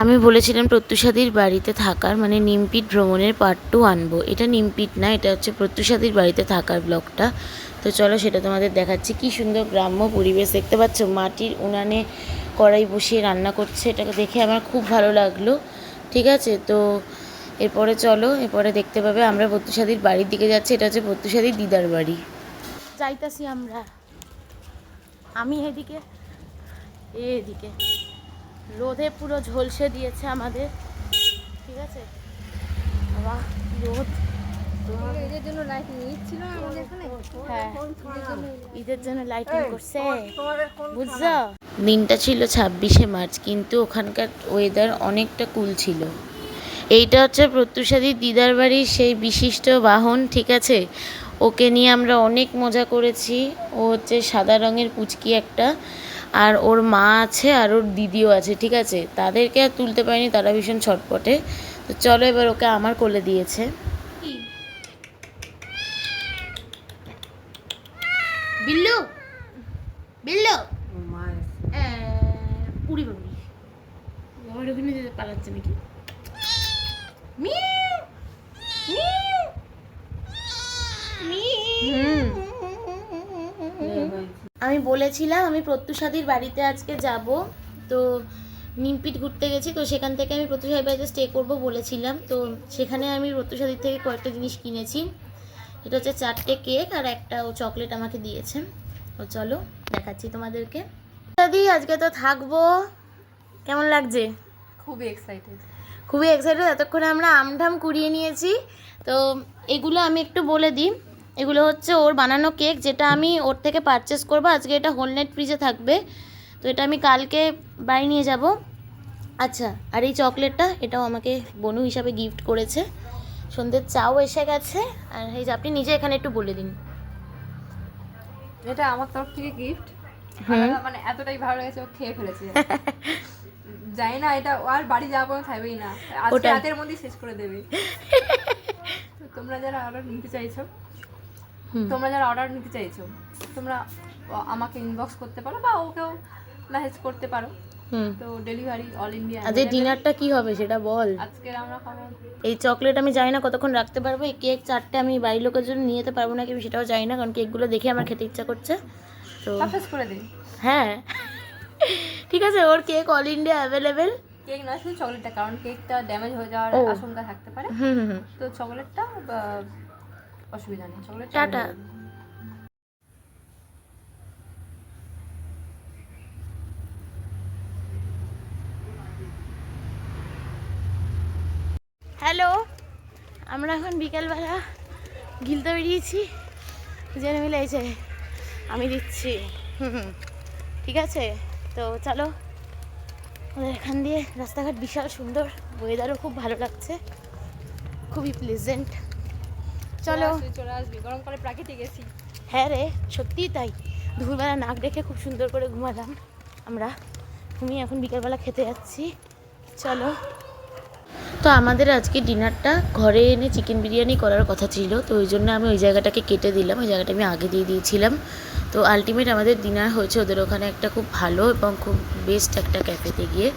আমি বলেছিলাম প্রত্যুষাদির বাড়িতে থাকার মানে নিমপিট ভ্রমণের পার্ট 2 আনবো। এটা নিমপিট না, এটা হচ্ছে প্রত্যুষাদির বাড়িতে থাকার ব্লগটা। তো চলো সেটা তোমাদের দেখাচ্ছি। কি সুন্দর গ্রাম্য পরিবেশ দেখতে পাচ্ছ, মাটির উনানে কড়াই বসিয়ে রান্না করছে, এটাকে দেখে আমার খুব ভালো লাগলো। ঠিক আছে, তো এরপরে চলো, এরপরে দেখতে পাবে আমরা প্রত্যুষাদির বাড়ির দিকে যাচ্ছি। এটা হচ্ছে প্রত্যুষাদির দিদার বাড়ি। যাইতাছি আমরা, আমি এদিকে এদিকে রোদে পুরো ঝলসে দিয়েছে আমাদের। ঠিক আছে, বাবা রোদ। ঈদের জন্য লাইটিং ছিল আমাদের এখানে। হ্যাঁ, ঈদের জন্য লাইটিং করছে, বুঝছো। দিনটা ছিল 26শে মার্চ, কিন্তু ওখানকার ওয়েদার অনেকটা কুল ছিল। এইটা হচ্ছে প্রত্যুষাদির দিদার বাড়ির সেই বিশিষ্ট বাহন। ঠিক আছে, ওকে নিয়ে আমরা অনেক মজা করেছি। ও হচ্ছে সাদা রঙের পুচকি একটা, আর ওর মা আছে আর ওর দিদিও আছে। ঠিক আছে, তাদেরকে আর তুলতে পারিনি, তারা ভীষণ ছটপটে। তো চলো এবার ওকে আমার কোলে দিয়েছে। বিল্লু বিল্লু পুরি বাবুরি বাবার ওখানে যেতে পালাচ্ছে নাকি। আমি বলেছিলাম আমি প্রত্যুষাদির বাড়িতে আজকে যাব, তো নিমপিট ঘুরতে গেছি, তো সেখান থেকে আমি প্রত্যুষাদির বাড়িতে স্টে করব বলেছিলাম। তো সেখানে আমি প্রত্যুষাদির থেকে কয়েকটা জিনিস কিনেছি। এটা হচ্ছে 4টে কেক আর একটা ও চকলেট আমাকে দিয়েছে। ও চলো দেখাচ্ছি তোমাদেরকে। দাদি আজকে তো থাকবো, কেমন লাগছে? খুবই এক্সাইটেড। এতক্ষণে আমরা আমঢাম কুড়িয়ে নিয়েছি। তো এগুলো আমি একটু বলে দিই, এগুলো হচ্ছে ওর বানানো কেক, যেটা আমি ওর থেকে পারচেস করবো। আজকে এটা হোলনেট ফ্রিজে থাকবে, তো এটা আমি কালকে বাড়ি নিয়ে যাব। আচ্ছা, আর এই চকলেটটা, এটাও আমাকে বনু হিসাবে গিফট করেছে। সন্ধ্যের চাও এসে গেছে। আর এই যে আপনি নিজে এখানে একটু বলে দিন। এটা আমার তরফ থেকে গিফট। মানে এতটাই ভালো লেগেছে, ও খেয়ে ফেলেছে। জানি না এটা আর বাড়ি যাওয়া পর্যন্ত খাইবেই না, আজকে রাতের মধ্যেই শেষ করে দেবে। তো তোমরা যারা অর্ডার নিতে চাইছো তোমরা আমাকে ইনবক্স করতে পারো বা ওকেও মেসেজ করতে পারো। তো ডেলিভারি অল ইন্ডিয়া। আজকে ডিনারটা কি হবে সেটা বল। আজকে আমরা খাবো এই চকলেট, আমি জানি না কতক্ষণ রাখতে পারবো। এই কেক 4টে আমি বাড়ির লোকের জন্য নিয়ে যেতে পারবো নাকি আমি সেটাও জানি না, কারণ কেকগুলো দেখে আমার খেতে ইচ্ছা করছে। তো পারচেজ করে দিই। হ্যাঁ ঠিক আছে, ওর cake all India available. Cake না, শুধু চকলেটটা, কারণ কেকটা ড্যামেজ হয়ে যাওয়ার আশঙ্কা থাকতে পারে। তো চকলেটটা অসুবিধা নেই, চকলেট টাটা। হ্যালো, আমরা এখন বিকেলবেলা গিলতে বেরিয়েছি। জেনে মিলে এই যে আমি দিচ্ছি। ঠিক আছে, তো চলো। আমাদের এখান দিয়ে রাস্তাঘাট বিশাল সুন্দর, ওয়েদারও খুব ভালো লাগছে, খুবই প্লেজেন্ট। চলো, চলে আসবি, গরমকালে প্রাকৃতিক এসি। হ্যাঁ রে, সত্যিই তাই। দুপুরবেলা নাক ডেকে খুব সুন্দর করে ঘুমালাম আমরা। ঘুমিয়ে এখন বিকেলবেলা খেতে যাচ্ছি। চলো। তো আমাদের আজকে ডিনারটা ঘরে এনে চিকেন বিরিয়ানি করার কথা ছিল, তো ওই জন্য আমি ওই জায়গাটাকে কেটে দিলাম। ওই জায়গাটা আমি আগে দিয়ে দিয়েছিলাম। তো আলটিমেট আমাদের ডিনার হয়েছে ওদের ওখানে একটা খুব ভালো এবং খুব বেস্ট একটা ক্যাফেতে গিয়ে,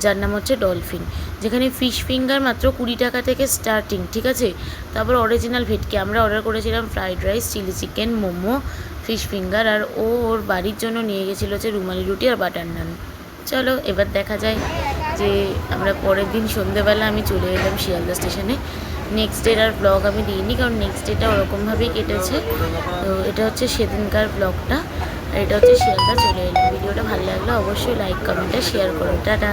যার নাম হচ্ছে ডলফিন, যেখানে ফিশ ফিঙ্গার মাত্র 20 টাকা থেকে স্টার্টিং। ঠিক আছে, তারপর অরিজিনাল ভেটকি আমরা অর্ডার করেছিলাম, fried rice, chilli chicken, momo, fish finger, আর ওর বাড়ির জন্য নিয়ে গেছিলো হচ্ছে রুমালি রুটি আর বাটার নান। চলো এবার দেখা যায় যে আমরা পরের দিন সন্ধ্যেবেলা আমি চলে এলাম শিয়ালদা স্টেশনে। নেক্সট ডের আর ব্লগ আমি দিইনি, কারণ নেক্সট ডেটা ওরকমভাবেই কেটেছে। তো এটা হচ্ছে সেদিনকার ব্লগটা, আর এটা হচ্ছে শিয়ালদা চলে এলাম। ভিডিওটা ভালো লাগলে অবশ্যই লাইক কমেন্টে শেয়ার করো। টাটা।